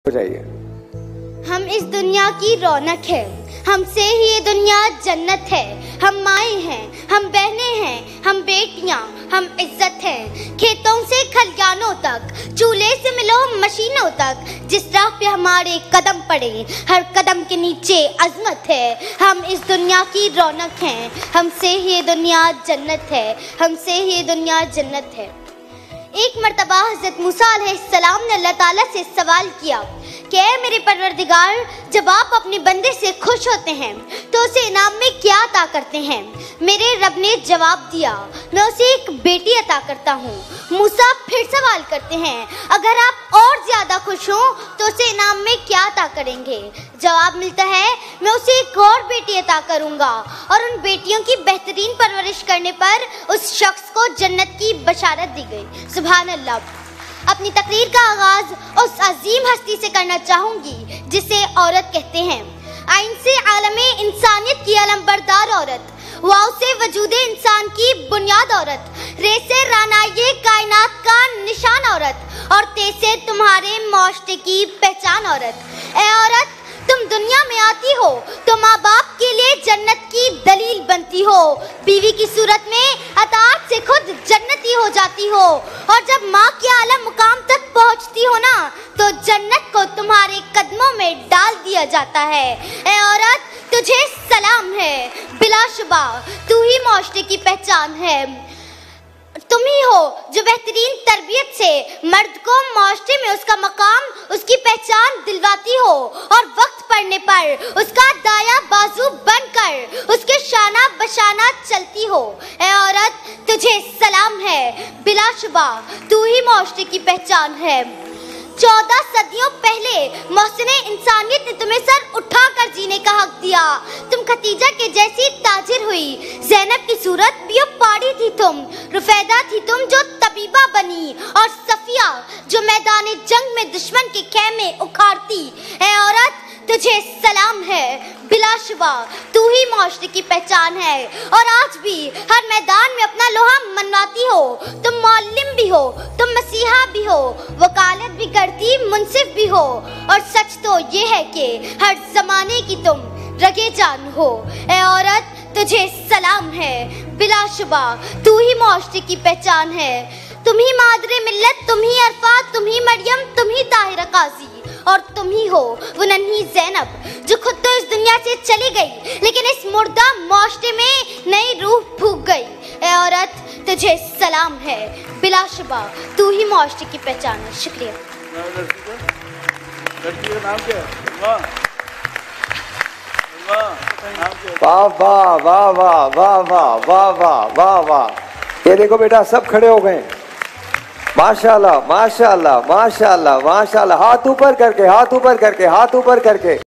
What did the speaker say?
हो जाइए। हम इस दुनिया की रौनक है, हमसे ही ये दुनिया जन्नत है। हम माएँ हैं, हम बहनें हैं, हम बेटियां, हम इज्जत हैं। खेतों से खलियानों तक, चूल्हे से मिलो मशीनों तक, जिस राह पे हमारे कदम पड़े, हर कदम के नीचे अजमत है। हम इस दुनिया की रौनक हैं, हमसे ही ये दुनिया जन्नत है, हमसे ही ये दुनिया जन्नत है। एक मर्तबा हज़रत मूसा अलैहिस्सलाम ने अल्लाह ताला से सवाल किया कि ऐ मेरे परवरदिगार, जब आप अपने बंदे से खुश होते हैं तो उसे इनाम में क्या अता करते हैं? मेरे रब ने जवाब दिया, मैं उसे एक बेटी अता करता हूँ। मूसा फिर सवाल करते हैं, अगर आप और ज्यादा खुश हों तो उसे इनाम में क्या अता करेंगे? जवाब मिलता है, मैं उसे एक और बेटी अता करूँगा और उन बेटियों की बेहतरीन परवरिश करने पर उस शख्स को जन्नत की बशारत दी गई। सुभान अल्लाह। अपनी तकरीर का आगाज उस अजीम हस्ती से करना चाहूंगी जिसे औरत कहते हैं। आइन से आलमे इंसानियत की अलमबरदार औरत, वाव से वजूदे इंसान की बुनियाद औरत, रे से रानाये कायनात का निशान औरत, और ते से तुम्हारे माशरे की पहचान औरत। ए औरत, तुम दुनिया में आती हो तो माँ बाप के लिए जन्नत की दलील बनती हो, बीवी की सूरत में अताअत से खुद जन्नती हो जाती हो, और जब माँ के आला मुकाम तक पहुँचती हो ना तो जन्नत को तुम्हारे कदमों में डाल दिया जाता है। ए औरत, तुझे सलाम है, बिलाशुबा तू ही माशरे की पहचान है। तुम ही हो जो बेहतरीन तरबियत से मर्द को माशरे में उसका मकाम, उसकी पहचान दिलवाती हो, और वक्त पड़ने पर उसका दाया बाजू बनकर उसके शाना बशाना चलती हो। ए औरत, तुझे सलाम है, बिलाशुबा तू ही माशरे की पहचान है। 14 सदियों पहले मोहसिने इंसानियत ने तुम्हें सर उठाकर जीने का हक दिया। तुम खतीजा के जैसी ताजिर हुई, ज़ैनब की सूरत भी पाड़ी थी तुम, रुफैदा थी तुम जो तबीबा बनी, और सफिया जो मैदान जंग में दुश्मन के खेमे उखाड़ती। ए औरत, तुझे सलाम है, बिलाशुबा तू ही माशरे की पहचान है, और आज भी हर मैदान में अपना लोहा मनवाती हो। तुम मौल्लिम भी हो, तुम मसीहा भी हो, वकालत भी करती, मुंसिफ भी हो, और सच तो ये है कि हर जमाने की तुम रगे जान हो। ए औरत, तुझे सलाम है, बिलाशुबा तू ही माशरे की पहचान है। तुम ही मादरे मिल्लत, तुम ही अरफात, तुम ही मरियम, तुम ही ताहिरा काजी, और तुम ही हो वो नन्ही ज़ैनब जो खुद तो इस दुनिया से चली गई लेकिन इस मुर्दा माशरे में नई रूह फूंक गई। ए औरत, तुझे सलाम है, बिलाशुबा तू ही माशरे की पहचान है। शुक्रिया। लड़की का नाम क्या है? वाह वाह वाह वाह वाह वाह वाह वाह वाह वाह। ये देखो बेटा, सब खड़े हो गए। माशाल्लाह माशाल्लाह माशाल्लाह माशाल्लाह। हाथ ऊपर करके, हाथ ऊपर करके, हाथ ऊपर करके।